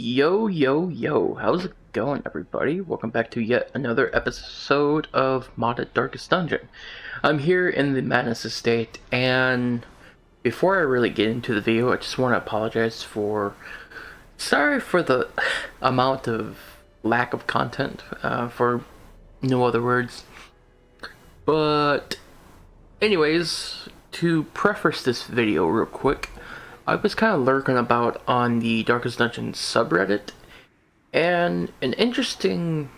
Yo, how's it going, everybody? Welcome back to yet another episode of Modded Darkest Dungeon. I'm here in the Madness Estate, and before I really get into the video, I just want to apologize sorry for the amount of lack of content, for no other words. But, anyways, to preface this video real quick, I was kind of lurking about on the Darkest Dungeon subreddit, and an interesting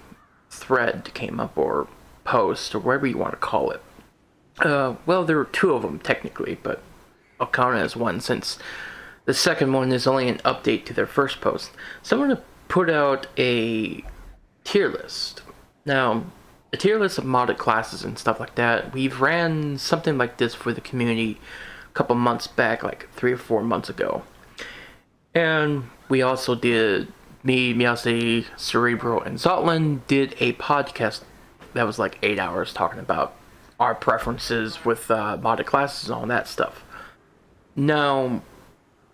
thread came up, or post, or whatever you want to call it. Well, there were two of them technically, but I'll count it as one since the second one is only an update to their first post. Someone put out a tier list. Now, a tier list of modded classes and stuff like that. We've ran something like this for the community couple months back, like 3 or 4 months ago. And we also did, me, Meowsy, Cerebral, and Zotlin did a podcast that was like 8 hours talking about our preferences with modded classes and all that stuff. Now,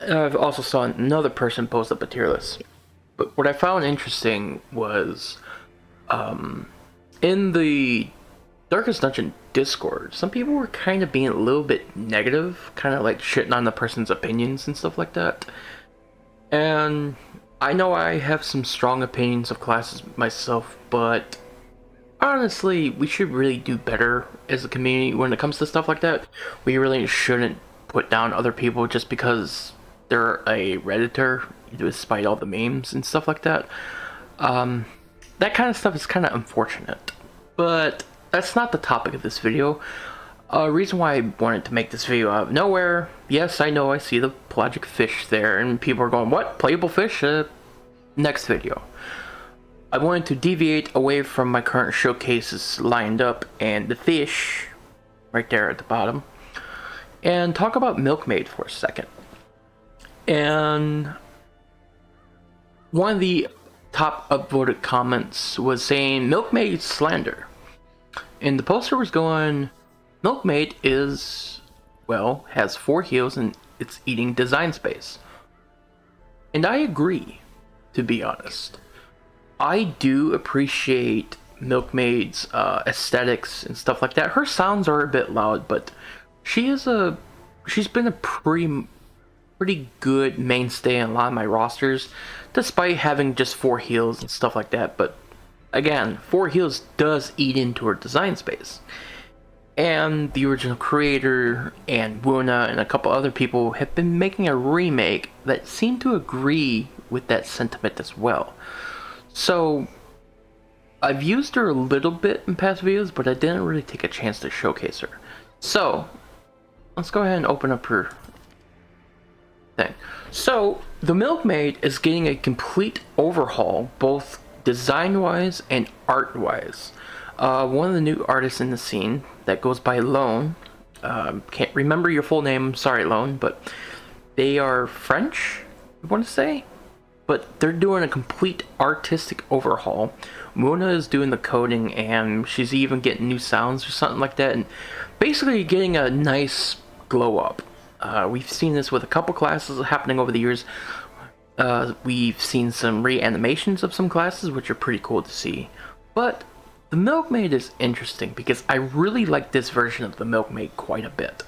I've also saw another person post up a tier list. But what I found interesting was, in the Darkest Dungeon Discord, some people were kind of being a little bit negative, kind of like shitting on the person's opinions and stuff like that. And I know I have some strong opinions of classes myself, but honestly, we should really do better as a community when it comes to stuff like that. We really shouldn't put down other people just because they're a Redditor, despite all the memes and stuff like that. That kind of stuff is kind of unfortunate, but that's not the topic of this video. Reason why I wanted to make this video out of nowhere, yes, I know I see the pelagic fish there, and people are going, what? Playable fish? Next video. I wanted to deviate away from my current showcases lined up, and the fish, right there at the bottom, and talk about Milkmaid for a second. And one of the top upvoted comments was saying, Milkmaid slander. And the poster was going, Milkmaid is, well, has 4 heals and it's eating design space. And I agree, to be honest. I do appreciate Milkmaid's aesthetics and stuff like that. Her sounds are a bit loud, but she's been a pretty good mainstay in a lot of my rosters, despite having just 4 heals and stuff like that. But again, 4 heals does eat into her design space. And the original creator and Wuna and a couple other people have been making a remake that seem to agree with that sentiment as well. So I've used her a little bit in past videos, but I didn't really take a chance to showcase her. So let's go ahead and open up her thing. So the Milkmaid is getting a complete overhaul, both design-wise and art-wise. One of the new artists in the scene that goes by Lone, can't remember your full name, sorry Lone, but they are French, I want to say, but they're doing a complete artistic overhaul. Muna is doing the coding, and she's even getting new sounds or something like that, and basically getting a nice glow up. We've seen this with a couple classes happening over the years. We've seen some reanimations of some classes, which are pretty cool to see. But the Milkmaid is interesting because I really like this version of the Milkmaid quite a bit.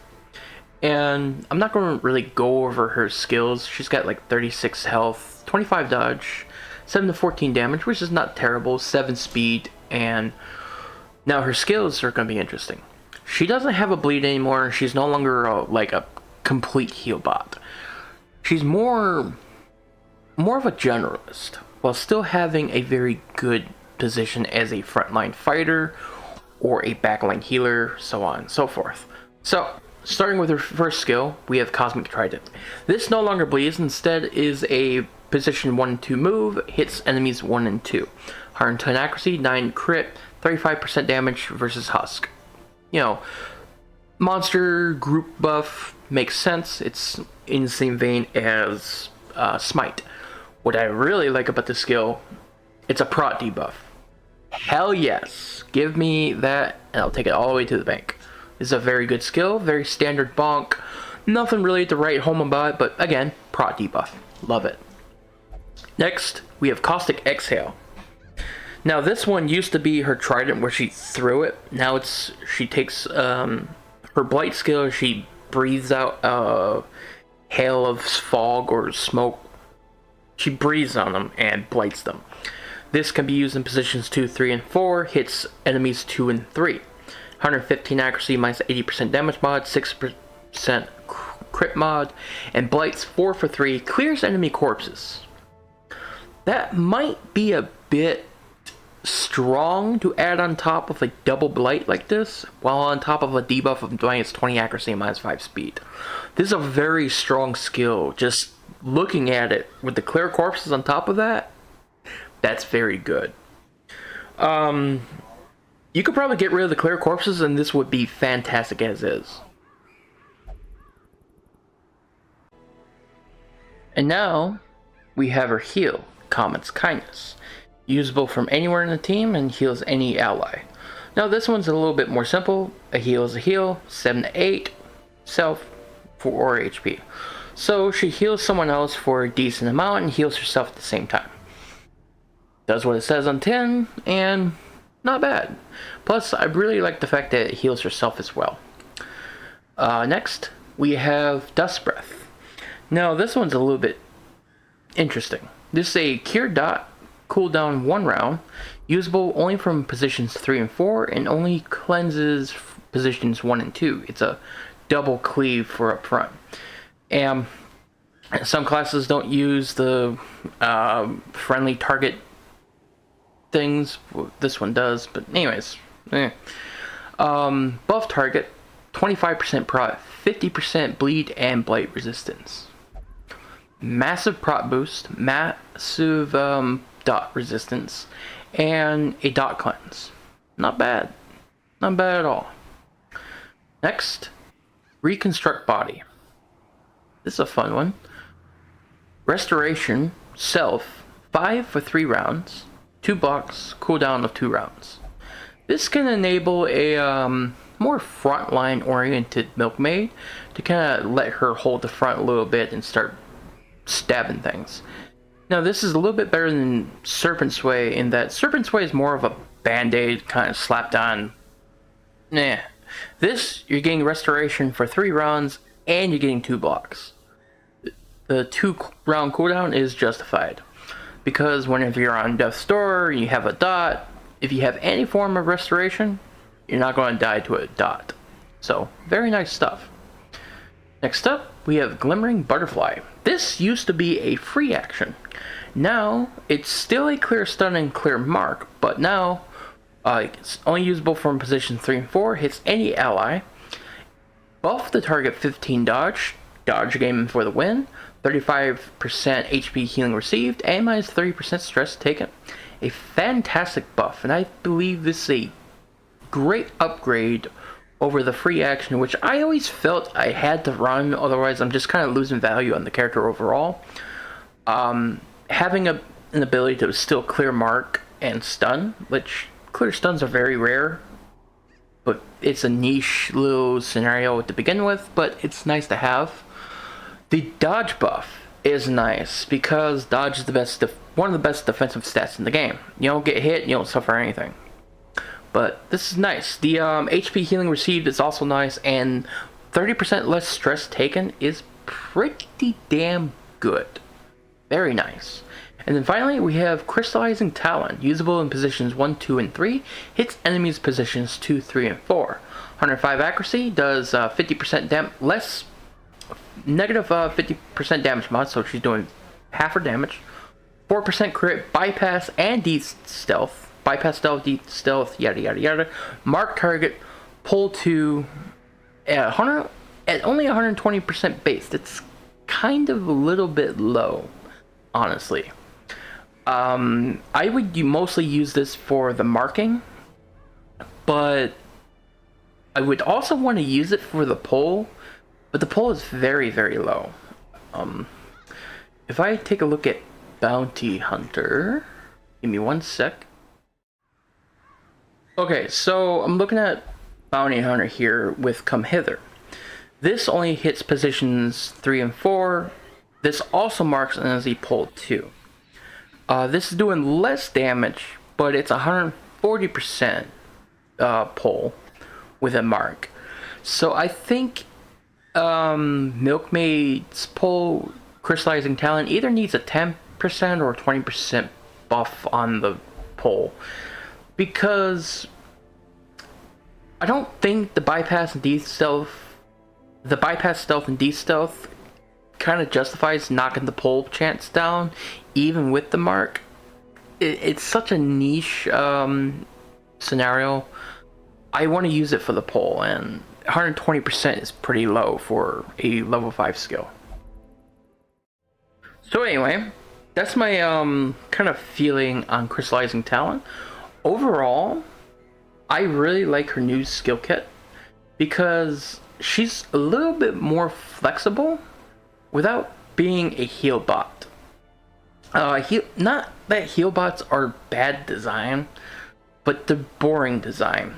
And I'm not going to really go over her skills. She's got like 36 health, 25 dodge, 7 to 14 damage, which is not terrible, 7 speed, and now her skills are going to be interesting. She doesn't have a bleed anymore. She's no longer like a complete heal bot. She's more of a generalist, while still having a very good position as a frontline fighter or a backline healer, so on and so forth. So, starting with her first skill, we have Cosmic Trident. This no longer bleeds, instead is a position 1 and 2 move, hits enemies 1 and 2. 110 accuracy, 9 crit, 35% damage versus Husk. You know, monster group buff makes sense. It's in the same vein as Smite. What I really like about this skill, it's a prot debuff. Hell yes, give me that and I'll take it all the way to the bank. This is a very good skill, very standard bonk. Nothing really to write home about it, but again, prot debuff. Love it. Next, we have Caustic Exhale. Now this one used to be her trident where she threw it. Now she takes her blight skill. She breathes out a hail of fog or smoke. She breathes on them and blights them. This can be used in positions 2, 3, and 4. Hits enemies 2 and 3. 115 accuracy minus 80% damage mod, 6% crit mod, and blights 4 for 3. Clears enemy corpses. That might be a bit strong to add on top of a double blight like this, while on top of a debuff of minus 20 accuracy and minus 5 speed. This is a very strong skill. Just looking at it with the clear corpses on top of that, that's very good. You could probably get rid of the clear corpses and this would be fantastic as is. And now we have her heal, Comet's Kindness. Usable from anywhere in the team and heals any ally. Now this one's a little bit more simple. A heal is a heal, 7 to 8, self, 4 HP. So she heals someone else for a decent amount and heals herself at the same time. Does what it says on 10, and not bad. Plus, I really like the fact that it heals herself as well. Next, we have Dust Breath. Now this one's a little bit interesting. This is a cure dot. Cooldown 1 round, usable only from positions 3 and 4, and only cleanses positions 1 and 2. It's a double cleave for up front. And some classes don't use the friendly target things. This one does, but anyways. Buff target, 25% prot, 50% bleed and blight resistance. Massive prot boost, massive dot resistance, and a dot cleanse. Not bad. Not bad at all. Next, Reconstruct Body. This is a fun one. Restoration, self, 5 for 3 rounds, 2 blocks, cooldown of 2 rounds. This can enable a more frontline oriented Milkmaid to kind of let her hold the front a little bit and start stabbing things. Now this is a little bit better than Serpent's Way in that Serpent's Way is more of a band-aid kind of slapped on. Nah. This, you're getting restoration for 3 rounds and you're getting 2 blocks. The 2 round cooldown is justified. Because whenever you're on Death's Door, you have a dot. If you have any form of restoration, you're not going to die to a dot. So, very nice stuff. Next up, we have Glimmering Butterfly. This used to be a free action. Now, it's still a clear stun and clear mark, but now it's only usable from position 3 and 4, hits any ally. Buff the target 15 dodge game for the win, 35% HP healing received, and minus 30% stress taken. A fantastic buff, and I believe this is a great upgrade over the free action, which I always felt I had to run, otherwise I'm just kind of losing value on the character overall. Having an ability to still clear mark and stun, which clear stuns are very rare, but it's a niche little scenario to begin with, but it's nice to have. The dodge buff is nice because dodge is one of the best defensive stats in the game. You don't get hit, you don't suffer anything. But this is nice. The HP healing received is also nice, and 30% less stress taken is pretty damn good. Very nice. And then finally, we have Crystallizing Talon, usable in positions 1, 2, and 3. Hits enemies positions 2, 3, and 4. 105 accuracy, does 50% less, negative 50% damage mod, so she's doing half her damage. 4% crit, bypass, and de-stealth. Bypass, stealth, de-stealth, yada yada yada. Mark target, pull to at only 120% base. That's kind of a little bit low, honestly. I would mostly use this for the marking, but I would also want to use it for the pull, but the pull is very, very low. If I take a look at Bounty Hunter, give me one sec. Okay, so I'm looking at Bounty Hunter here with Come Hither. This only hits positions 3 and 4. This also marks as a pull 2. This is doing less damage, but it's 140% pull with a mark. So I think Milkmaid's pull crystallizing talent either needs a 10% or 20% buff on the pull, because I don't think the bypass stealth and de-stealth kind of justifies knocking the pull chance down, even with the mark. It's such a niche scenario. I want to use it for the pull, and 120% is pretty low for a level 5 skill. So anyway, that's my kind of feeling on crystallizing talent. Overall, I really like her new skill kit because she's a little bit more flexible without being a heal bot. Not that heal bots are bad design, but they're boring design.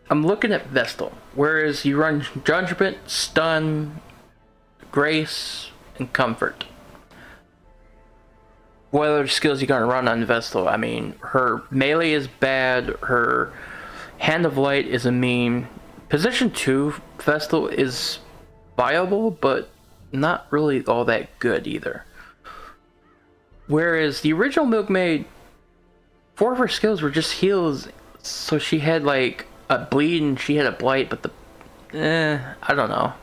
I'm looking at Vestal, whereas you run Judgment, Stun, Grace, and Comfort. What other skills you gonna run on Vestal? I mean, her melee is bad, her Hand of Light is a meme. Position 2 Vestal is viable, but not really all that good either. Whereas the original Milkmaid, 4 of her skills were just heals, so she had like a bleed and she had a blight, but I don't know.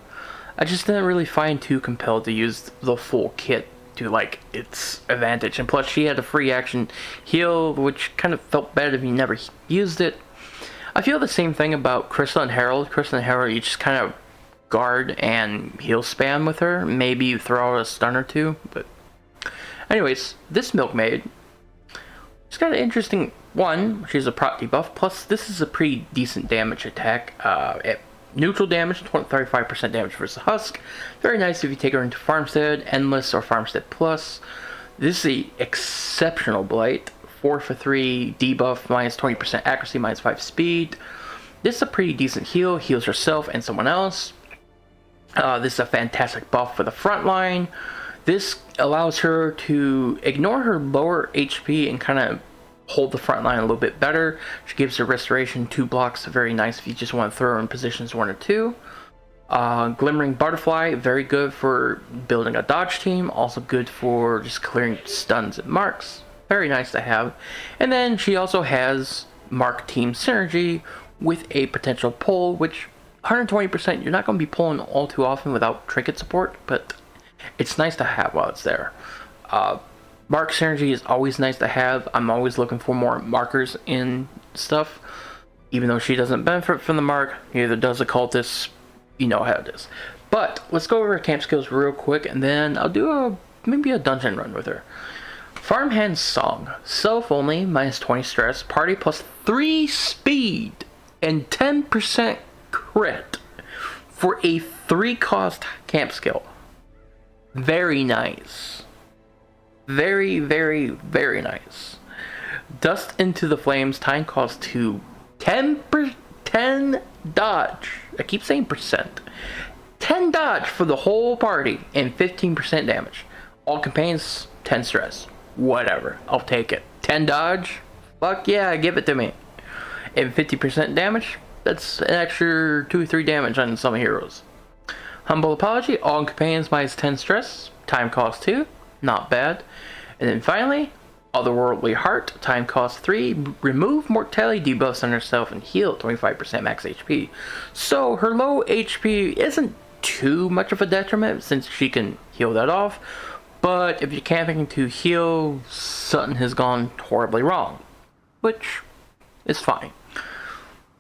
I just didn't really find too compelled to use the full kit to like its advantage, and plus she had a free action heal, which kind of felt bad if you never used it. I feel the same thing about Crystal and Herald. Crystal and Herald, you just kind of guard and heal spam with her. Maybe you throw out a stun or two, but anyways, this Milkmaid, she's got an interesting one. She's a prot debuff, plus this is a pretty decent damage attack. At neutral damage, 35% damage versus Husk. Very nice if you take her into Farmstead, Endless, or Farmstead Plus. This is a exceptional blight. 4 for 3 debuff, minus 20% accuracy, minus 5 speed. This is a pretty decent heal. Heals herself and someone else. This is a fantastic buff for the front line. This allows her to ignore her lower HP and kind of hold the front line a little bit better. She gives her restoration 2 blocks, very nice if you just want to throw her in positions 1 or 2. Glimmering Butterfly, very good for building a dodge team, also good for just clearing stuns and marks. Very nice to have. And then she also has Mark Team Synergy with a potential pull, which 120%, you're not going to be pulling all too often without trinket support, but it's nice to have while it's there. Mark Synergy is always nice to have. I'm always looking for more markers in stuff. Even though she doesn't benefit from the mark, neither does a cultist. You know how it is. But let's go over her camp skills real quick, and then I'll do maybe a dungeon run with her. Farmhand Song. Self only, minus 20 stress. Party plus 3 speed and 10% crit for a 3 cost camp skill. Very nice. Very, very, very nice. Dust into the Flames. Time cost 2. 10 dodge. I keep saying percent. 10 dodge for the whole party and 15% damage. All companions, 10 stress. Whatever. I'll take it. 10 dodge? Fuck yeah, give it to me. And 50% damage? That's an extra 2-3 damage on some heroes. Humble Apology. All companions minus 10 stress. Time cost 2. Not bad. And then finally, Otherworldly Heart. Time cost 3. Remove mortality debuffs on herself and heal 25% max HP. So her low HP isn't too much of a detriment since she can heal that off. But if you're camping to heal, something has gone horribly wrong. Which is fine.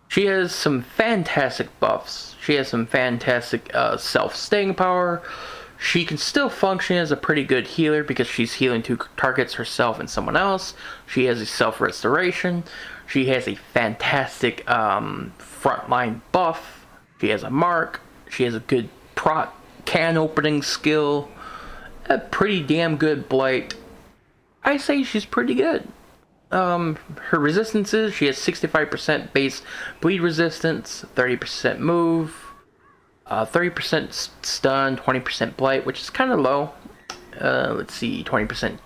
She has some fantastic buffs. She has some fantastic self-staying power. She can still function as a pretty good healer because she's healing 2 targets, herself and someone else. She has a self-restoration. She has a fantastic frontline buff. She has a mark. She has a good prot can opening skill. A pretty damn good blight. I say she's pretty good. Her resistances, she has 65% base bleed resistance, 30% move, 30% stun, 20% blight, which is kind of low. Let's see, 20%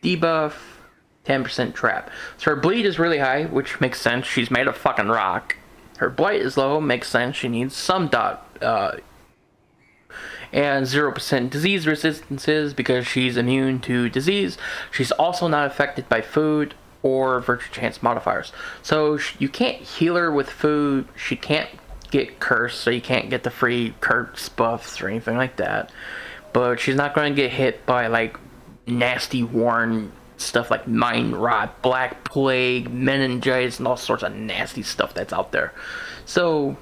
debuff, 10% trap. So her bleed is really high, which makes sense. She's made of fucking rock. Her blight is low, makes sense. She needs some dot. And 0% disease resistances because she's immune to disease. She's also not affected by food or virtue chance modifiers. So you can't heal her with food. She can't get cursed, so you can't get the free curse buffs or anything like that. But she's not going to get hit by like nasty worn stuff like mind rot, black plague, meningitis, and all sorts of nasty stuff that's out there. So,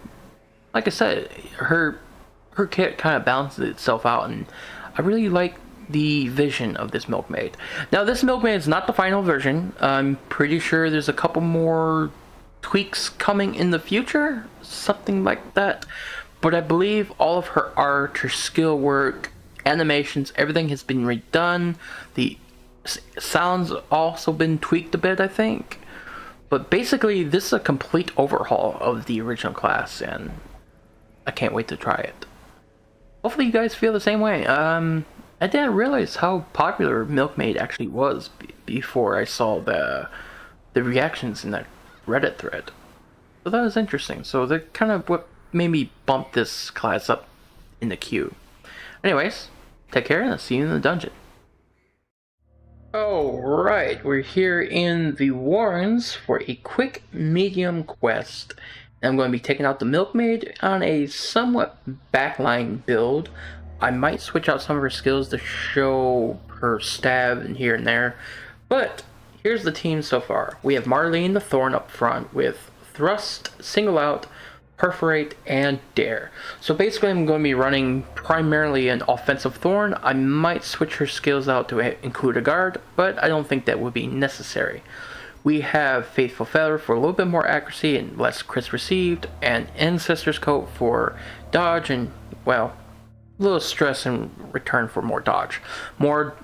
like I said, her kit kind of balances itself out, and I really like the vision of this Milkmaid. Now, this Milkmaid is not the final version. I'm pretty sure there's a couple more tweaks coming in the future, something like that. But I believe all of her art, her skill work, animations, everything has been redone. The sounds also been tweaked a bit, I think. But basically, this is a complete overhaul of the original class, and I can't wait to try it. Hopefully you guys feel the same way. I didn't realize how popular Milkmaid actually was before I saw the reactions in that Reddit thread. So that was interesting. So that kind of what made me bump this class up in the queue. Anyways, take care and I'll see you in the dungeon. Alright, we're here in the Warrens for a quick medium quest. I'm going to be taking out the Milkmaid on a somewhat backline build. I might switch out some of her skills to show her stab and here and there. But here's the team so far. We have Marlene the Thorn up front with Thrust, Single Out, Perforate, and Dare. So basically I'm going to be running primarily an offensive Thorn. I might switch her skills out to include a guard, but I don't think that would be necessary. We have Faithful Feather for a little bit more accuracy and less crits received, and Ancestor's Coat for dodge and, well, a little stress in return for more dodge. More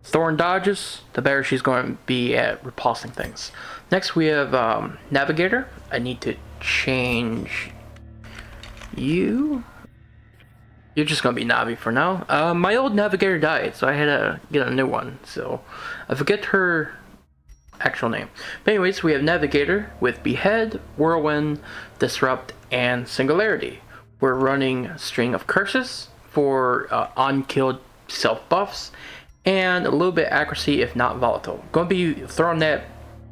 Thorn dodges, the better she's going to be at repulsing things. Next we have Navigator. I need to change you. You're just going to be Navi for now. My old Navigator died, so I had to get a new one. So I forget her actual name. But anyways, we have Navigator with Behead, Whirlwind, Disrupt, and Singularity. We're running a string of curses for unkilled self buffs and a little bit accuracy if not volatile. Going to be throwing that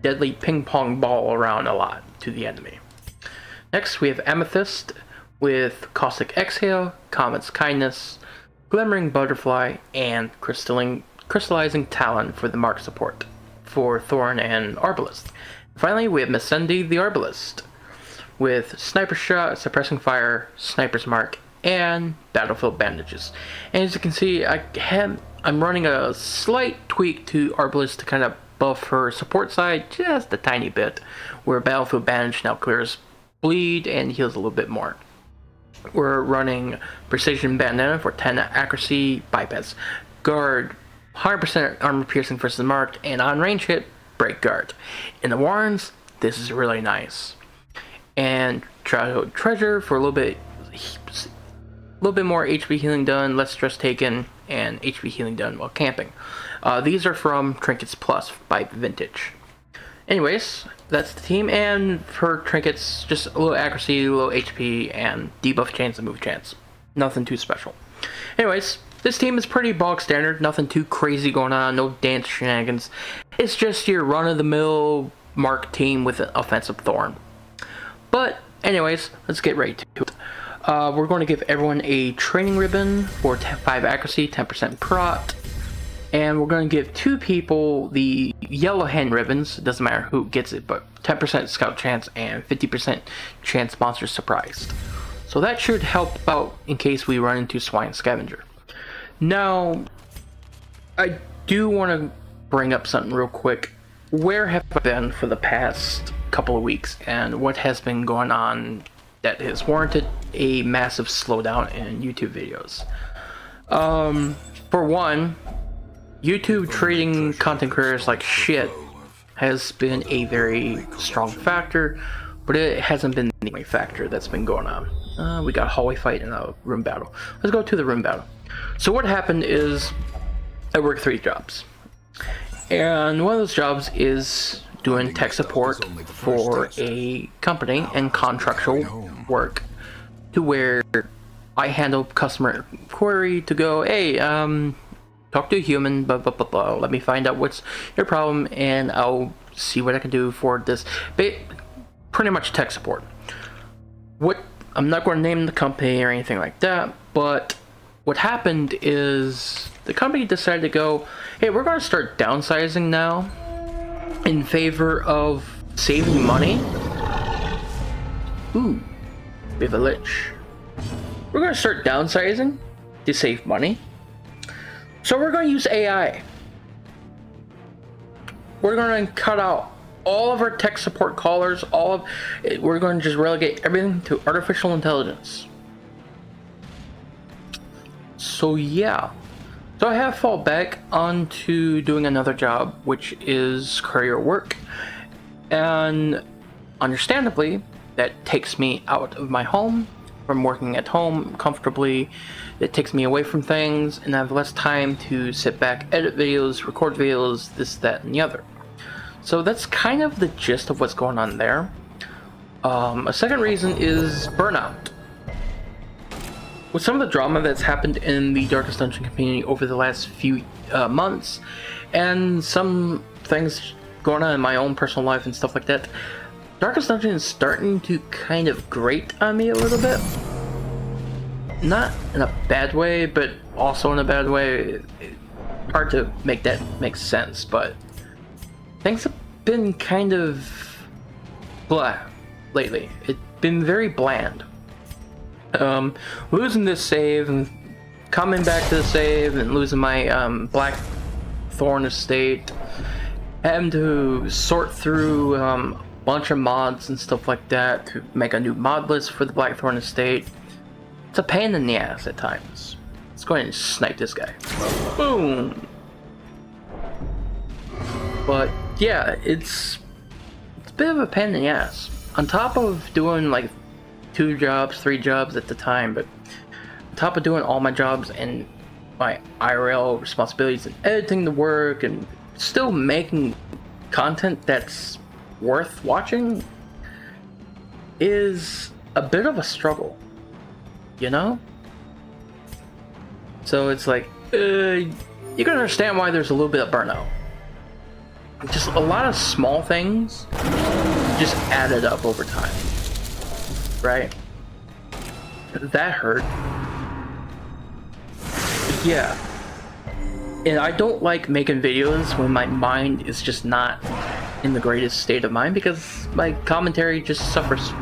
deadly ping pong ball around a lot to the enemy. Next we have Amethyst with Caustic Exhale, Comet's Kindness, Glimmering Butterfly, and Crystallizing Talon for the mark support for Thorn and Arbalist. Finally, we have Missandei the Arbalist with Sniper Shot, Suppressing Fire, Sniper's Mark, and Battlefield Bandages. And as you can see, I'm running a slight tweak to Arbalist to kind of buff her support side just a tiny bit, where Battlefield Bandage now clears bleed and heals a little bit more. We're running Precision Bandana for 10 accuracy, bypass guard, 100% armor piercing versus marked, and on range hit, break guard. In the Warrens, this is really nice. And Childhood Treasure for a little bit more HP healing done, less stress taken, and HP healing done while camping. These are from Trinkets Plus by Vintage. Anyways, that's the team, and for Trinkets, just a little accuracy, a little HP, and debuff chance and move chance. Nothing too special. Anyways, this team is pretty bog standard, nothing too crazy going on, no dance shenanigans. It's just your run-of-the-mill Mark team with an offensive Thorn. But anyways, let's get right to it. We're going to give everyone a training ribbon for 5 accuracy, 10% prot. And we're going to give 2 people the yellow hand ribbons, doesn't matter who gets it, but 10% scout chance and 50% chance monster surprised. So that should help out in case we run into Swine Scavenger. Now, I do want to bring up something real quick. Where have I been for the past couple of weeks, and what has been going on that has warranted a massive slowdown in YouTube videos? For one, YouTube treating content creators like shit has been a very strong factor, but it hasn't been the only factor that's been going on. We got a hallway fight and a room battle. Let's go to the room battle. So what happened is I worked 3 jobs. And one of those jobs is doing tech support for a company and contractual work, to where I handle customer query to go, hey, talk to a human, blah, blah, blah, blah. Let me find out what's your problem, and I'll see what I can do for this. Pretty much tech support. I'm not going to name the company or anything like that, but what happened is the company decided to go, hey, we're going to start downsizing now in favor of saving money. Ooh, we have a lich. We're going to start downsizing to save money. So we're going to use AI. We're going to cut out all of our tech support callers. We're going to just relegate everything to artificial intelligence. So yeah. So I have fall back onto doing another job, which is courier work. And understandably, that takes me out of my home, from working at home comfortably. It takes me away from things, and I have less time to sit back, edit videos, record videos, this, that, and the other. So that's kind of the gist of what's going on there. A second reason is burnout. With some of the drama that's happened in the Darkest Dungeon community over the last few months, and some things going on in my own personal life and stuff like that, Darkest Dungeon is starting to kind of grate on me a little bit. Not in a bad way, but also in a bad way. Hard to make that make sense, but things have been kind of blah lately. It's been very bland. Losing this save and coming back to the save and losing my Blackthorn estate, having to sort through bunch of mods and stuff like that to make a new mod list for the Blackthorn estate. It's a pain in the ass at times. Let's go ahead and snipe this guy. Boom! But yeah, it's a bit of a pain in the ass. On top of doing like 2 jobs, 3 jobs at the time, but on top of doing all my jobs and my IRL responsibilities and editing the work and still making content that's worth watching, is a bit of a struggle, you know? So it's like, you can understand why there's a little bit of burnout. Just a lot of small things just added up over time, right? That hurt. Yeah. And I don't like making videos when my mind is just not in the greatest state of mind, because my commentary just suffers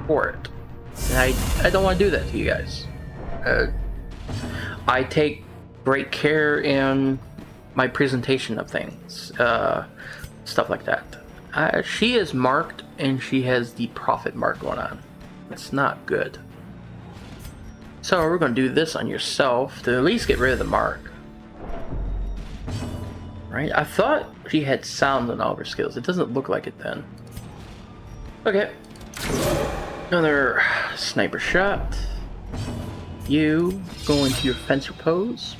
for it. And I don't want to do that to you guys. I take great care in my presentation of things, stuff like that. She is marked, and she has the profit mark going on. It's not good. So we're going to do this on yourself to at least get rid of the mark. Right? I thought she had sound on all of her skills. It doesn't look like it then. Okay. Another sniper shot. You go into your fencer pose.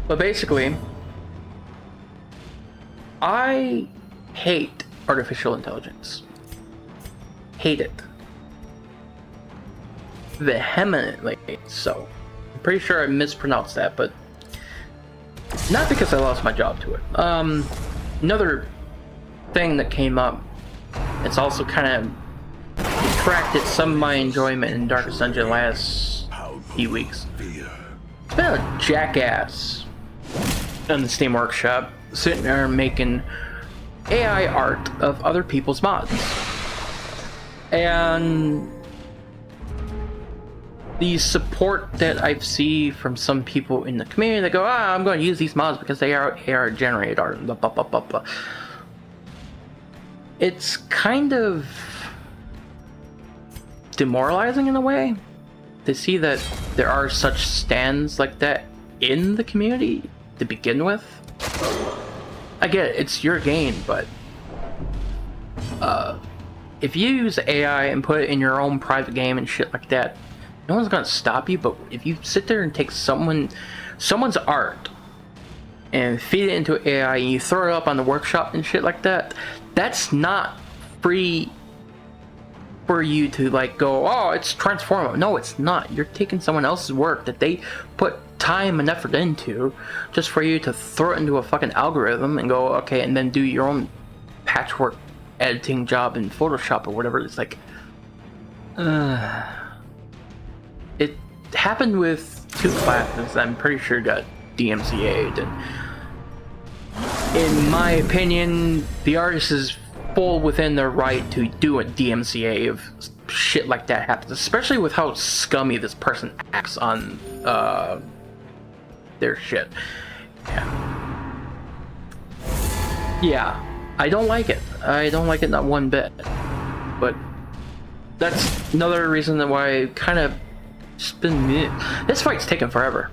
But basically, I hate artificial intelligence. Hate it. Vehemently so. I'm pretty sure I mispronounced that, but not because I lost my job to it. Another thing that came up, it's also kind of detracted some of my enjoyment in Darkest Dungeon last few weeks. It's been a jackass in the Steam Workshop, sitting there making AI art of other people's mods. And the support that I see from some people in the community that go, I'm going to use these mods because they are AI generated art, blah, blah, blah, blah, blah. It's kind of demoralizing in a way to see that there are such stands like that in the community to begin with. I get it, it's your game, but if you use AI and put it in your own private game and shit like that, no one's gonna stop you. But if you sit there and take someone's art and feed it into AI and you throw it up on the workshop and shit like that, that's not free for you to like go, oh, it's transformative. No, it's not. You're taking someone else's work that they put time and effort into just for you to throw it into a fucking algorithm and go, okay, and then do your own patchwork editing job in Photoshop or whatever. It's like, it happened with 2 classes that I'm pretty sure got DMCA'd, and in my opinion, the artist is full within their right to do a DMCA if shit like that happens, especially with how scummy this person acts on their shit. Yeah, I don't like it. I don't like it not one bit. But that's another reason that why I kind of just been... This fight's taken forever.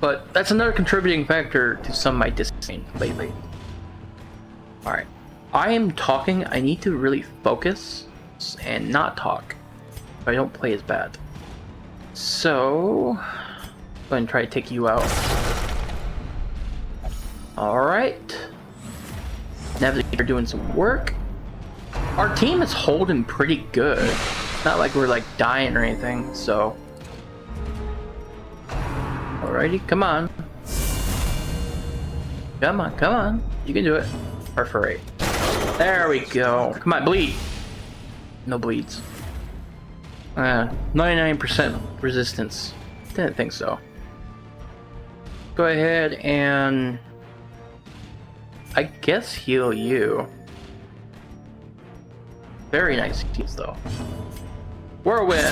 But that's another contributing factor to some of my disdain lately. Alright. I am talking. I need to really focus and not talk if I don't play as bad. So... go ahead and try to take you out. Alright. Navigator doing some work. Our team is holding pretty good. It's not like we're like dying or anything, so... Alrighty, come on. Come on, come on. You can do it. Perforate. There we go. Come on, bleed. No bleeds. 99% resistance. Didn't think so. Go ahead and... I guess heal you. Very nice heals though. Whirlwind!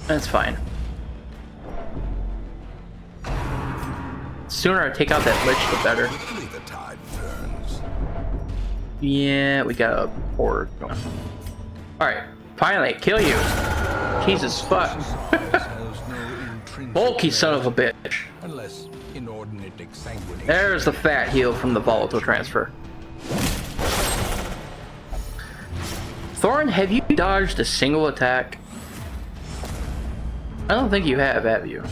That's fine. Sooner I take out that Lich, the better. Yeah, we got a horde going. Alright, finally, kill you! Jesus fuck. Bulky son of a bitch. There's the fat heal from the volatile transfer. Thorin, have you dodged a single attack? I don't think you have you?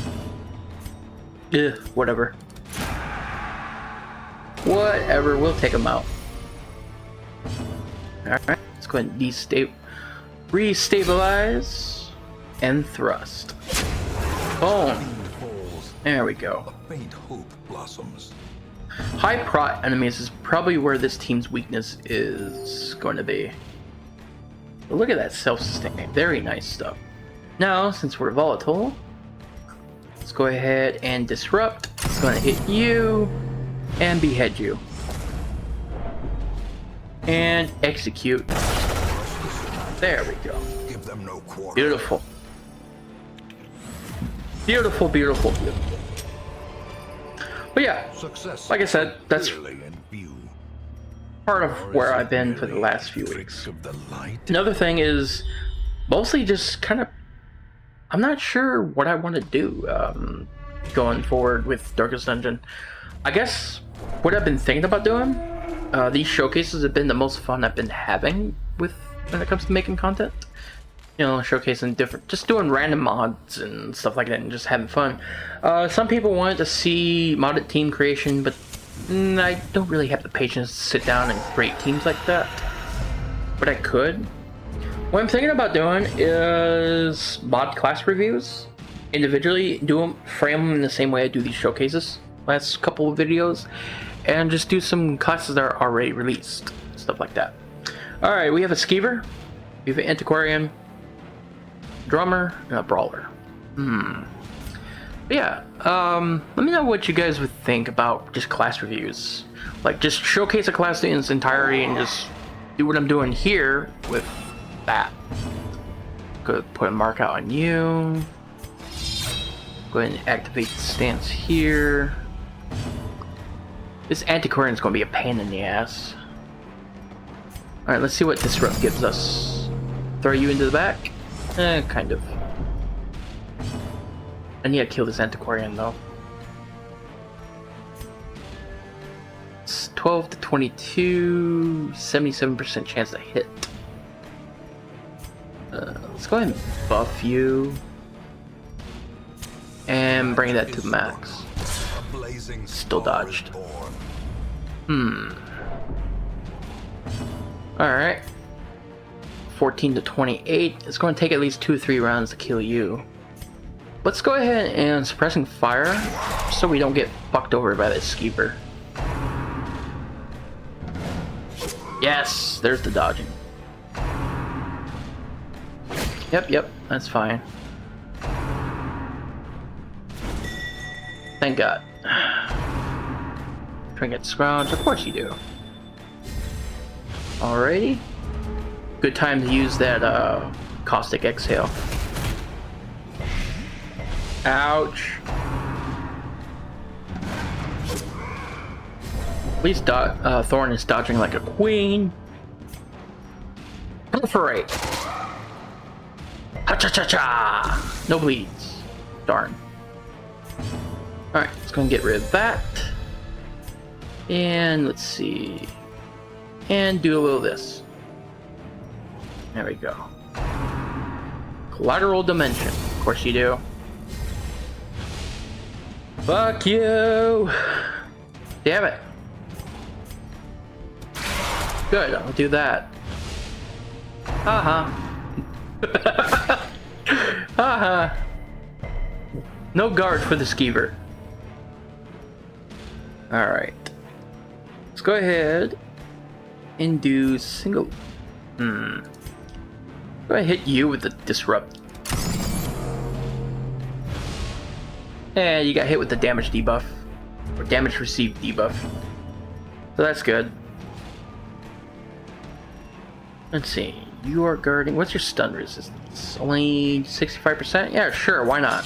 Ugh, whatever. Whatever, we'll take him out. Alright, let's go ahead and restabilize and thrust. Boom. There we go. High prot enemies is probably where this team's weakness is going to be. But look at that self-sustain. Very nice stuff. Now, since we're volatile, let's go ahead and disrupt. It's going to hit you and behead you. And execute. There we go. Beautiful. Beautiful, beautiful, beautiful. But yeah, like I said, that's part of where I've been for the last few weeks. Another thing is mostly just kind of, I'm not sure what I want to do going forward with Darkest Dungeon. I guess what I've been thinking about doing, these showcases have been the most fun I've been having with when it comes to making content. You know, showcasing different, just doing random mods and stuff like that and just having fun. Some people wanted to see modded team creation, but I don't really have the patience to sit down and create teams like that. But I could. What I'm thinking about doing is mod class reviews. Individually, do them, frame them in the same way I do these showcases. Last couple of videos. And just do some classes that are already released. Stuff like that. Alright, we have a Skeever. We have an Antiquarian. Drummer and a Brawler. But yeah, let me know what you guys would think about just class reviews. Like, just showcase a class in its entirety and just do what I'm doing here with that. Go ahead and put a mark out on you. Go ahead and activate the stance here. This Antiquarian is going to be a pain in the ass. Alright, let's see what Disrupt gives us. Throw you into the back? Kind of. I need to kill this Antiquarian though. It's 12 to 22, 77% chance to hit. Let's go ahead and buff you. And bring that to max. Still dodged. Alright. 14 to 28. It's going to take at least 2 or 3 rounds to kill you. Let's go ahead and suppressing fire so we don't get fucked over by that skeeper. Yes, there's the dodging. Yep, that's fine. Thank God. Trinket scrounge, of course you do. Alrighty. Good time to use that caustic exhale. Ouch. At least Thorn is dodging like a queen. Perforate. Ha-cha-cha-cha! No bleeds. Darn. Alright, let's go and get rid of that. And let's see. And do a little of this. There we go. Collateral dimension. Of course you do. Fuck you! Damn it. Good, I'll do that. Haha. Haha. No guard for the skeever. Alright. Let's go ahead and do single. Go ahead and hit you with the disrupt. And you got hit with the damage debuff. Or damage received debuff. So that's good. Let's see. You are guarding. What's your stun resistance? Only 65%? Yeah, sure, why not?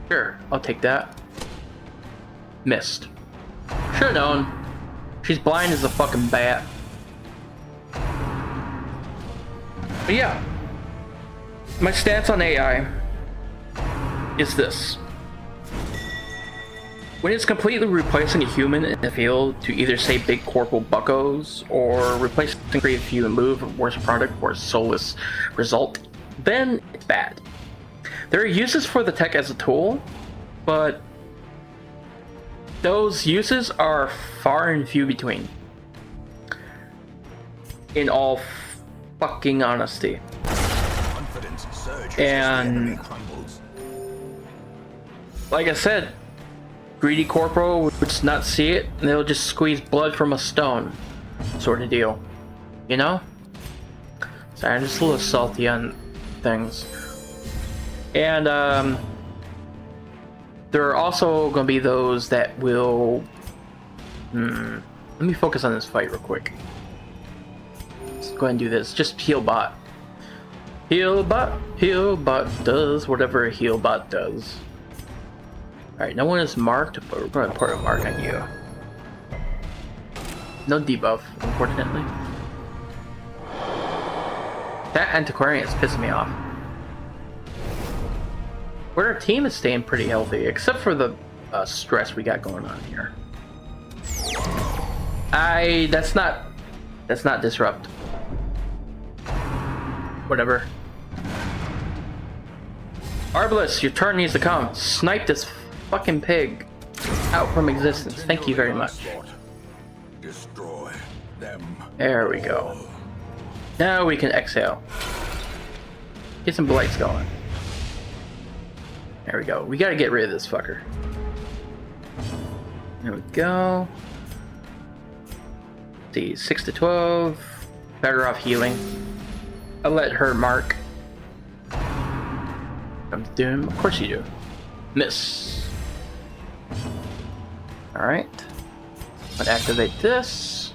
Sure, I'll take that. Missed. Should've known. She's blind as a fucking bat. But yeah. My stance on AI is this. When it's completely replacing a human in the field to either say big corporal buckos or replacing create a few and move a worse product for a soulless result, then it's bad. There are uses for the tech as a tool, but those uses are far and few between. In all fucking honesty. And like I said, greedy corporal would just not see it, and they'll just squeeze blood from a stone, sort of deal. You know? Sorry, I'm just a little salty on things. And there are also going to be those that will. Let me focus on this fight real quick. Let's go ahead and do this. Just heal bot. Heal bot does whatever a heal bot does. Alright, no one is marked, but we're going to put a mark on you. No debuff, unfortunately. That Antiquarian is pissing me off. But our team is staying pretty healthy, except for the stress we got going on here. That's not disrupt. Whatever. Arbalest, your turn needs to come. Snipe this fucking pig out from existence. Thank you very much. Destroy them. There we go. Now we can exhale. Get some blights going. There we go. We gotta get rid of this fucker. There we go. Let's see, 6 to 12. Better off healing. I'll let her mark. Comes doom. Of course you do. Miss. Alright. Let's activate this.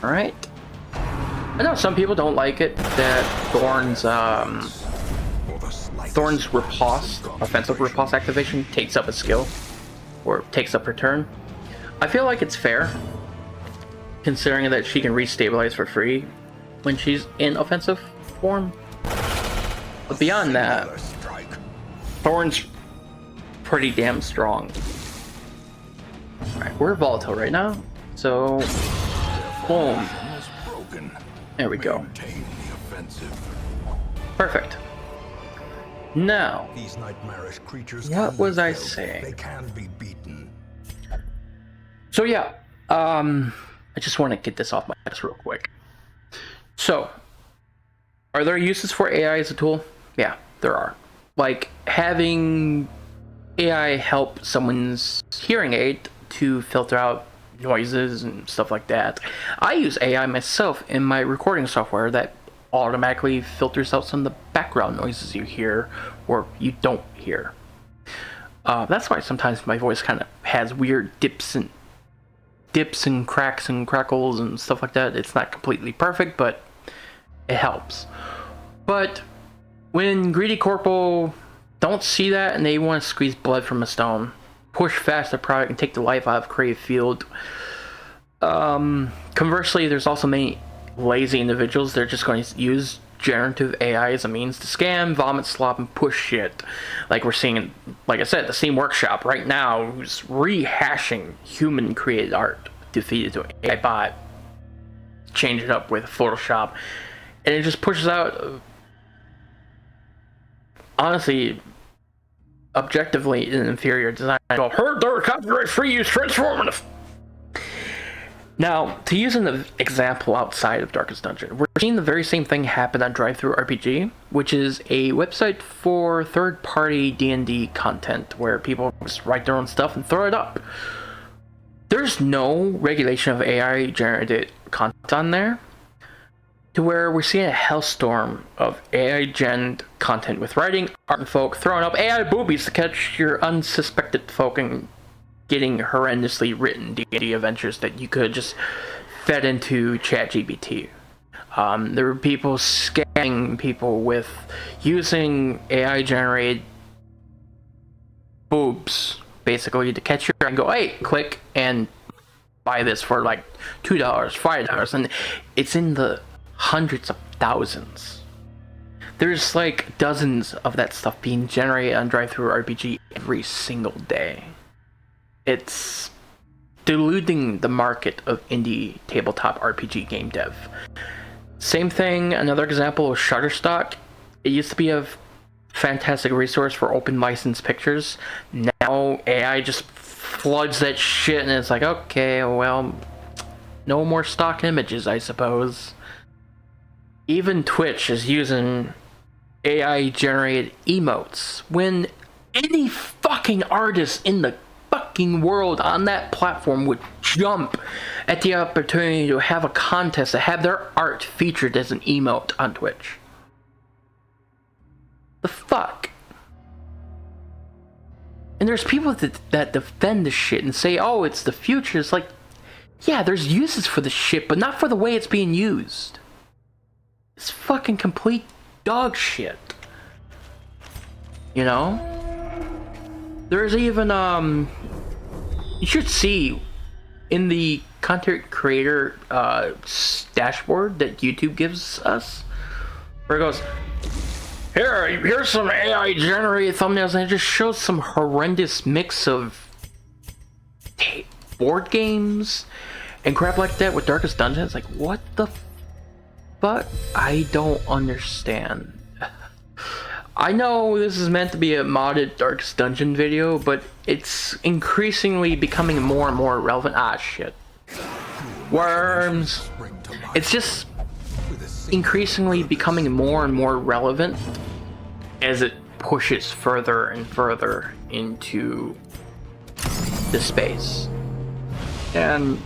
Alright. I know some people don't like it that Thorn's riposte, offensive riposte activation, takes up a skill. Or takes up her turn. I feel like it's fair, considering that she can restabilize for free when she's in offensive form. But beyond that, Thorn's pretty damn strong. Alright, we're volatile right now, so boom. There we go. Perfect. Now, These nightmarish creatures what can was be I killed. saying? They can be beaten. So yeah, I just want to get this off my chest real quick. So, are there uses for AI as a tool? Yeah, there are. Like having AI help someone's hearing aid to filter out noises and stuff like that. I use AI myself in my recording software that automatically filters out some of the background noises you hear or you don't hear. That's why sometimes my voice kind of has weird dips and cracks and crackles and stuff like that. It's not completely perfect, but it helps. But when greedy corpo don't see that and they want to squeeze blood from a stone, push fast the product and take the life out of creative field. Conversely, there's also many lazy individuals that are just going to use generative AI as a means to scam, vomit, slop, and push shit. Like we're seeing, like I said, the Steam Workshop right now who's rehashing human created art to feed it to an AI bot, change it up with Photoshop, and it just pushes out, honestly, objectively an inferior design. Well, heard they're copyright free use transformative. Now, to use an example outside of Darkest Dungeon, we're seeing the very same thing happen on Drive-Thru RPG, which is a website for third-party D&D content where people just write their own stuff and throw it up. There's no regulation of AI-generated content on there, to where we're seeing a hellstorm of AI-gen content with writing, art, and folk throwing up AI boobies to catch your unsuspected folk and getting horrendously written D&D adventures that you could just fed into ChatGPT. There were people scamming people with using AI-generated boobs, basically, to catch your eye and go, hey, click and buy this for like $2, $5, and it's in the hundreds of thousands. There's like dozens of that stuff being generated on Drive-Thru RPG every single day. It's diluting the market of indie tabletop RPG game dev. Same thing, another example of Shutterstock. It used to be a fantastic resource for open license pictures. Now AI just floods that shit and it's like, okay, well, no more stock images, I suppose. Even Twitch is using AI generated emotes when any fucking artist in the fucking world on that platform would jump at the opportunity to have a contest to have their art featured as an emote on Twitch. The fuck? And there's people that defend this shit and say, oh, it's the future. It's like, yeah, there's uses for this shit, but not for the way it's being used. It's fucking complete dog shit. You know? There's even, you should see in the content creator dashboard that YouTube gives us, where it goes, here's some AI generated thumbnails, and it just shows some horrendous mix of board games and crap like that with Darkest Dungeon. It's like, what the fuck? I don't understand. I know this is meant to be a modded Darkest Dungeon video, but it's increasingly becoming more and more relevant. Ah, shit. Worms. It's just increasingly becoming more and more relevant as it pushes further and further into the space. And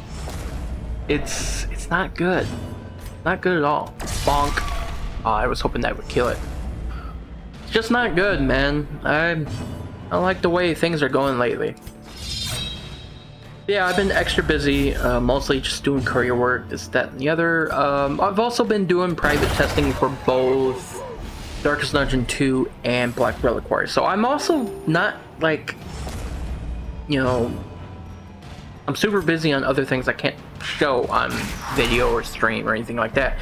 it's not good. Not good at all. Bonk. Oh, I was hoping that would kill it. Just not good, man. I don't like the way things are going lately. Yeah, I've been extra busy, mostly just doing career work, this, that, and the other. I've also been doing private testing for both Darkest Dungeon 2 and Black Reliquary. So I'm also not, like, you know, I'm super busy on other things I can't show on video or stream or anything like that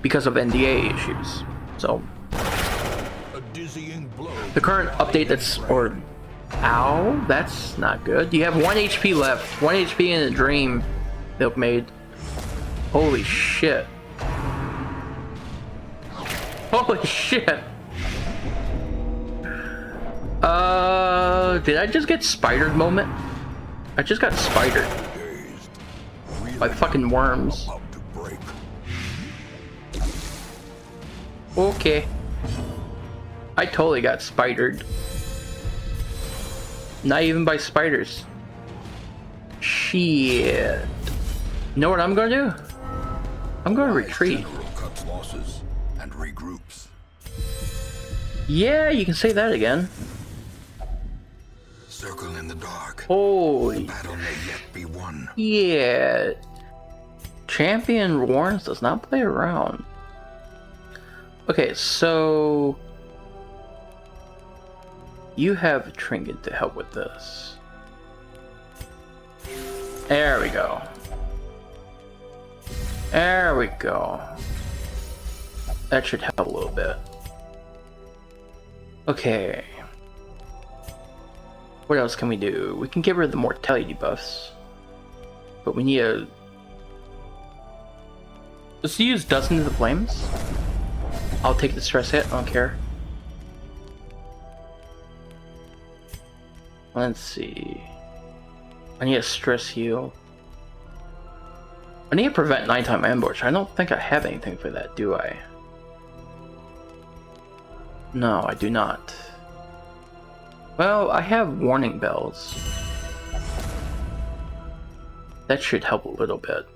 because of NDA issues. So the current update ow, that's not good. You have 1 HP left. 1 HP in a dream, Milkmaid. Holy shit. Holy shit. Did I just get spidered moment? I just got spidered by fucking worms. About to break. Okay. I totally got spidered. Not even by spiders. Shit. You know what I'm gonna do? I'm gonna retreat. General cuts losses and regroups. Yeah, you can say that again. Circle in the dark. Holy Battle may yet be won. yeah. Champion warns does not play around. Okay, so you have a trinket to help with this. There we go. There we go. That should help a little bit. Okay. What else can we do? We can get rid of the mortality buffs. But we need a... Let's use Dust into the Flames. I'll take the stress hit, I don't care. Let's see. I need a stress heal. I need to prevent nighttime ambush. I don't think I have anything for that, do I? No, I do not. Well, I have warning bells. That should help a little bit.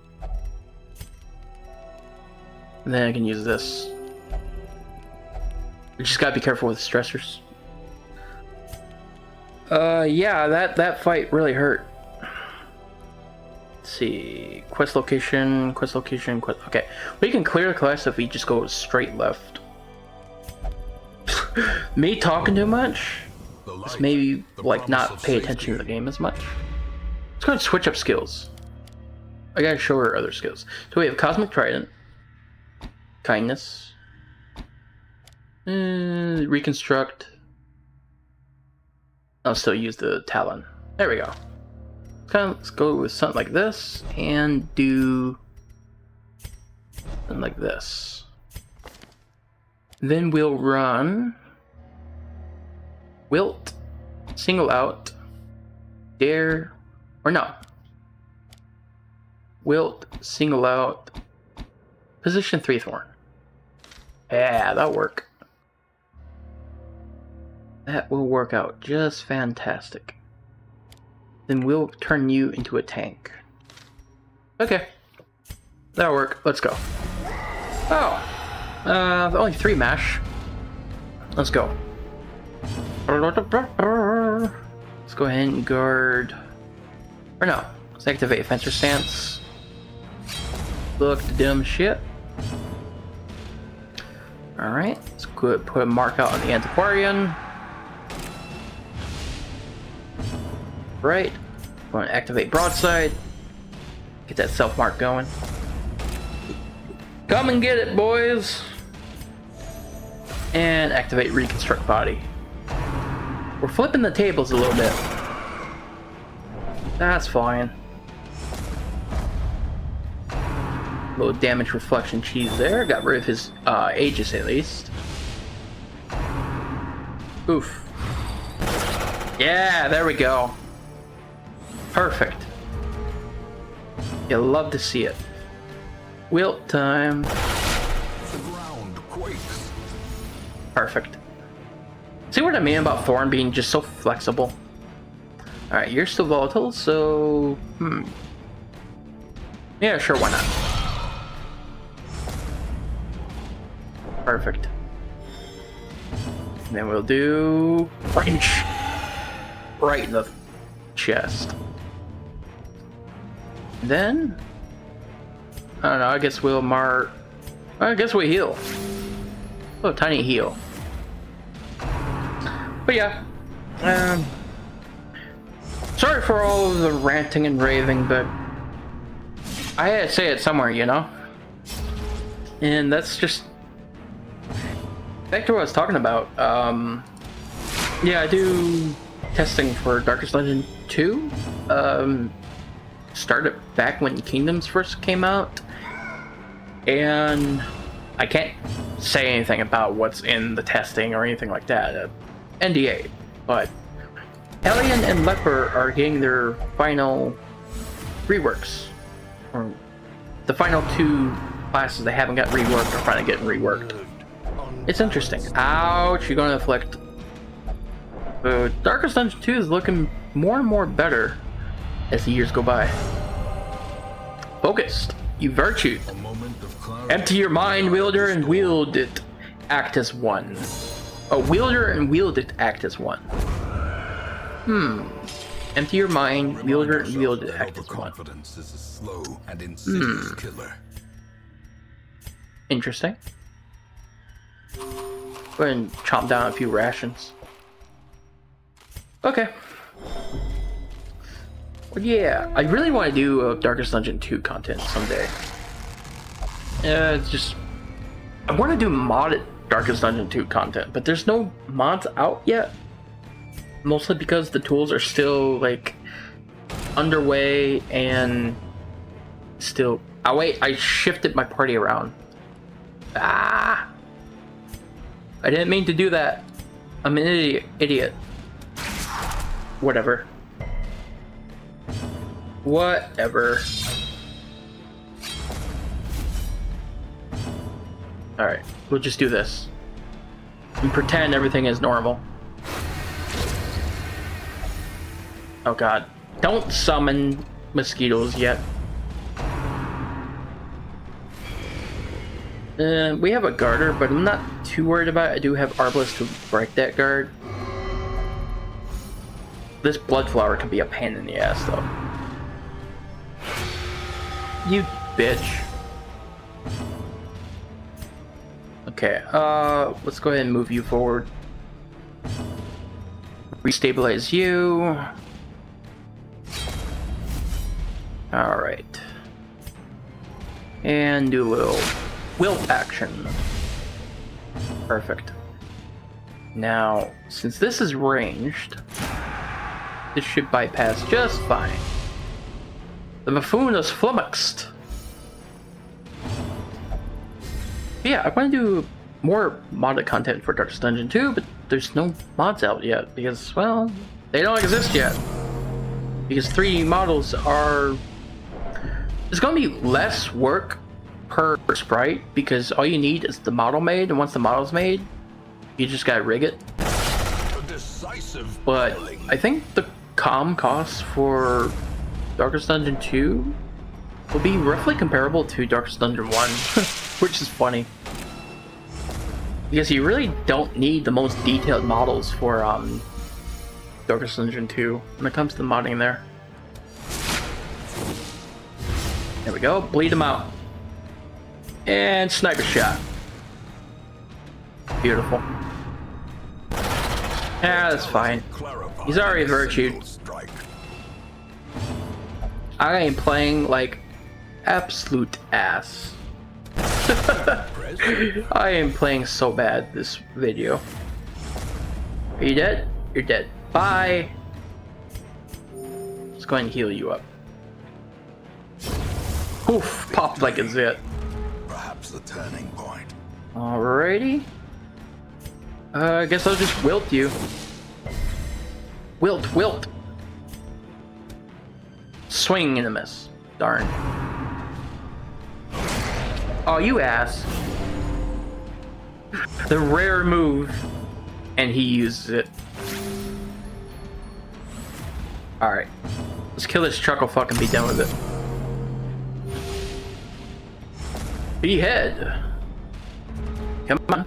And then I can use this. You just gotta be careful with stressors. Yeah, that fight really hurt. Let's see. Quest location, quest location, quest. Okay. We can clear the quest if we just go straight left. Me talking too much? Just maybe, like, not pay attention to the game as much. Let's go and switch up skills. I gotta show her other skills. So we have Cosmic Trident. Kindness. Reconstruct. I'll still use the Talon. There we go. Let's go with something like this and do something like this. Then we'll run Wilt, Single Out, Dare, or no. Wilt, Single Out, Position 3 Thorn. Yeah, that'll work. That will work out just fantastic. Then we'll turn you into a tank. Okay. That'll work. Let's go. Oh. Only 3 mash. Let's go. Let's go ahead and guard. Or no. Let's activate Fencer Stance. Look the dumb shit. Alright. Let's go put a mark out on the Antiquarian. Right. Going to activate Broadside. Get that self mark going. Come and get it, boys. And activate Reconstruct Body. We're flipping the tables a little bit. That's fine. Low damage reflection cheese there. Got rid of his Aegis at least. Oof. Yeah, there we go. Perfect. You love to see it. Wilt time. The ground quakes. Perfect. See what I mean about Thorn being just so flexible? Alright, you're still volatile, so... Yeah, sure, why not? Perfect. And then we'll do... Wrench! Right in the chest. Then... I don't know, I guess we'll mark... I guess we heal. Oh, tiny heal. But yeah. Sorry for all of the ranting and raving, but... I had to say it somewhere, you know? And that's just... Back to what I was talking about. Yeah, I do testing for Darkest Legend 2. Started back when Kingdoms first came out. And I can't say anything about what's in the testing or anything like that. NDA. But Alien and Leper are getting their final reworks. Or the final two classes that haven't got reworked are finally getting reworked. It's interesting. Ouch, you're gonna afflict. Darkest Dungeon 2 is looking more and more better as the years go by. Focused. You virtued. Empty your mind, wielder, and wield it. Act as one. A wielder and wield it act as one. Empty your mind, wielder, and wield it act as one. Overconfidence is a slow and insidious killer. Interesting. Go ahead and chomp down a few rations. Okay. Well, yeah, I really want to do a Darkest Dungeon 2 content someday. It's just... I want to do modded Darkest Dungeon 2 content, but there's no mods out yet. Mostly because the tools are still, like, underway and still... Oh, wait, I shifted my party around. Ah! I didn't mean to do that. I'm an idiot. Whatever. Whatever. Alright, we'll just do this. And pretend everything is normal. Oh god. Don't summon mosquitoes yet. We have a garter, but I'm not too worried about it. I do have Arbalest to break that guard. This blood flower can be a pain in the ass, though. You bitch. Okay, let's go ahead and move you forward. Restabilize you. Alright. And do a little wilt action. Perfect. Now, since this is ranged, this should bypass just fine. The buffoon is flummoxed. Yeah, I want to do more modded content for Darkest Dungeon 2, but there's no mods out yet because, well, they don't exist yet. Because 3D models are... There's going to be less work per sprite because all you need is the model made, and once the model's made, you just gotta rig it. But I think the comm costs for Darkest Dungeon 2 will be roughly comparable to Darkest Dungeon 1, which is funny. Because you really don't need the most detailed models for Darkest Dungeon 2 when it comes to modding there. There we go, bleed them out. And sniper shot. Beautiful. Yeah, that's fine. He's already virtued. I am playing like absolute ass. I am playing so bad this video. Are you dead? You're dead. Bye. Let's go ahead and heal you up. Oof, popped like a zit. Perhaps the turning point. Alrighty. I guess I'll just wilt you. Wilt. Swing and a miss. Darn. Oh, you ass. The rare move. And he uses it. Alright. Let's kill this truck, I'll fucking be done with it. Behead. Come on.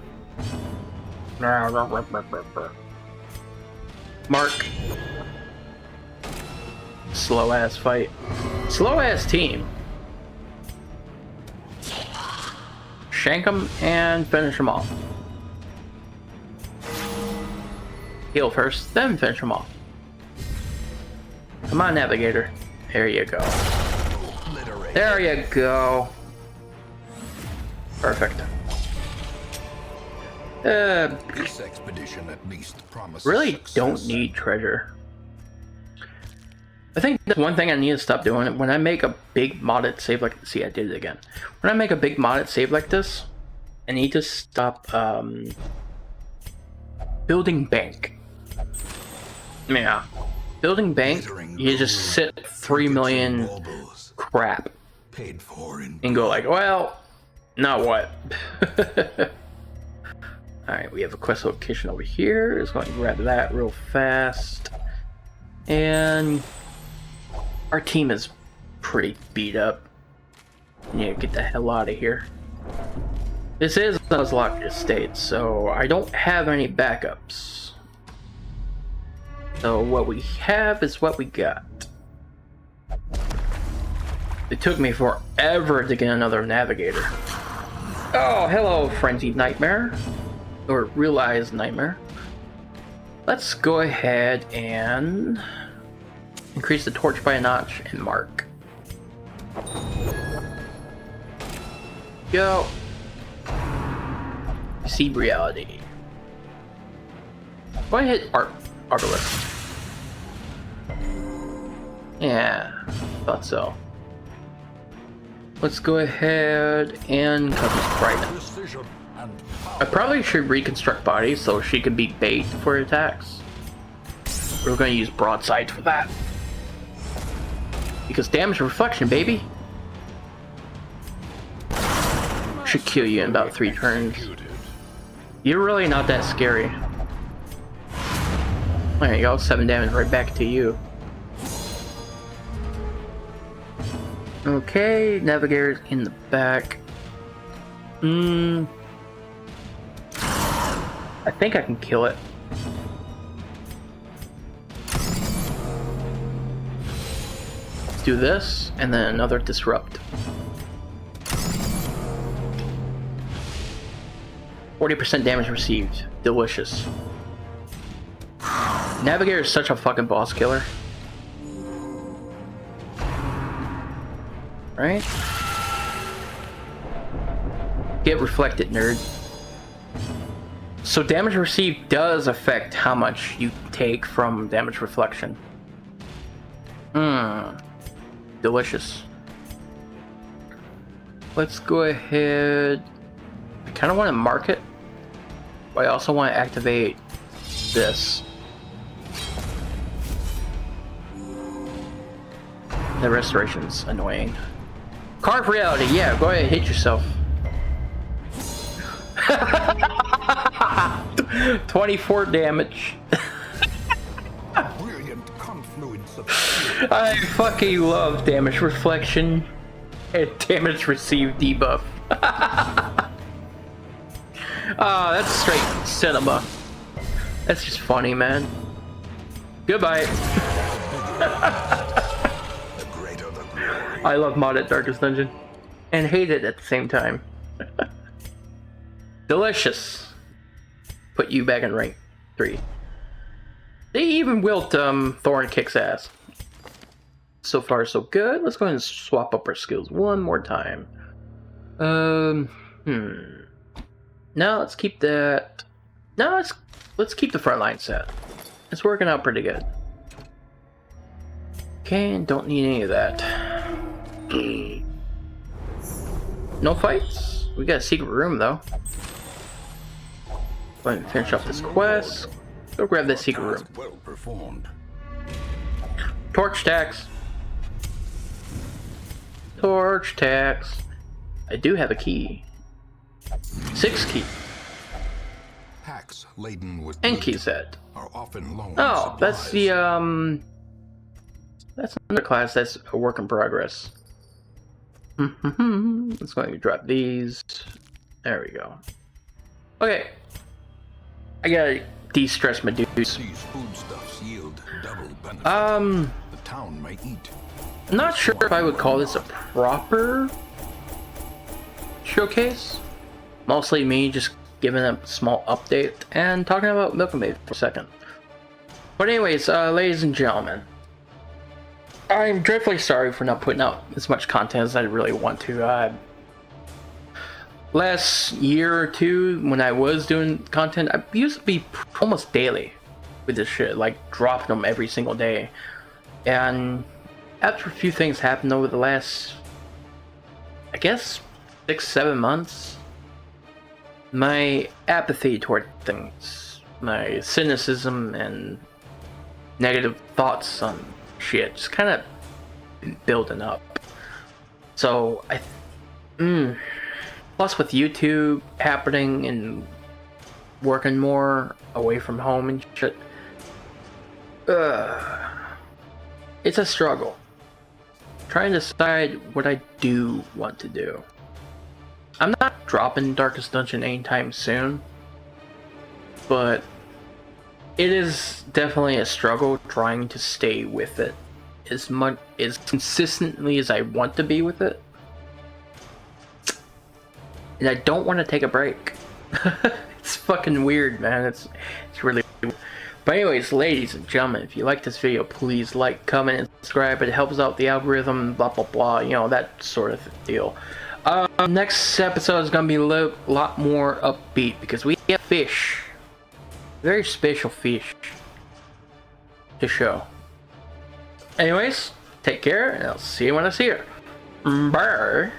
Mark. Slow ass fight. Slow ass team. Shank him and finish him off. Heal first, then finish him off. Come on, Navigator. There you go. There you go. Perfect. This expedition at least promises Really success. don't need treasure. I think that's one thing I need to stop doing. When I make a big modded save like... See, I did it again. When I make a big modded save like this, I need to stop building bank. Yeah. Building bank, you just sit 3 million baubles crap paid for in and go like, well, now what? Alright, we have a quest location over here. Just going to grab that real fast. And our team is pretty beat up. Yeah, get the hell out of here. This is Nuzlocke Estate, so I don't have any backups. So what we have is what we got. It took me forever to get another navigator. Oh, hello, Frenzied Nightmare. Or Realized Nightmare. Let's go ahead and increase the torch by a notch and mark. Go. See reality. Go ahead, hit Arbalist. Yeah, thought so. Let's go ahead and cut this brightness. I probably should reconstruct bodies so she can be bait for attacks. We're going to use broadside for that. Because damage reflection, baby. Should kill you in about 3 turns. You're really not that scary. There you go, 7 damage right back to you. Okay, navigator's in the back. I think I can kill it. Let's do this, and then another disrupt. 40% damage received. Delicious. Navigator is such a fucking boss killer. Right? Get reflected, nerd. So damage received does affect how much you take from damage reflection. Delicious. Let's go ahead. I kind of want to mark it, but I also want to activate this. The restoration's annoying. Carve reality, yeah, go ahead, hit yourself. 24 damage. brilliant confluence of I fucking love damage reflection and damage received debuff. Ah, that's straight cinema. That's just funny, man. Goodbye. I love modded Darkest Dungeon and hate it at the same time. Delicious. Put you back in rank 3. They even wilt Thorn kicks ass. So far so good. Let's go ahead and swap up our skills one more time. Now let's keep that. No, let's keep the frontline set. It's working out pretty good. Okay, and don't need any of that. No fights. We got a secret room though. Go ahead and finish up this quest. Go grab that secret room. well performed. Torch tax. Torch tax. I do have a key. 6 key. Packs laden with And loot key set. are often low on Oh, that's supplies. the that's another class that's a work in progress. Let's go ahead and drop these. There we go. Okay. I gotta de-stress my dudes. These foodstuffs yield double benefit. The town may eat. I'm not sure if I would call this a proper showcase. Mostly me just giving a small update and talking about Milkmaid for a second. But anyways, ladies and gentlemen, I'm dreadfully sorry for not putting out as much content as I really want to. Last year or two, when I was doing content, I used to be almost daily with this shit, like dropping them every single day. And after a few things happened over the last, I guess, 6-7 months, my apathy toward things, my cynicism and negative thoughts on shit. Just kind of building up. So plus with YouTube happening and working more away from home and shit, it's a struggle. Trying to decide what I do want to do. I'm not dropping Darkest Dungeon anytime soon, but it is definitely a struggle trying to stay with it as consistently as I want to be with it. And I don't want to take a break. It's fucking weird, man. It's really weird. But anyways, ladies and gentlemen, if you like this video, please like, comment, and subscribe. It helps out the algorithm, blah blah blah, you know, that sort of deal. Next episode is gonna be a lot more upbeat because we have fish. Very special fish to show. Anyways, take care, and I'll see you when I see you. Bye.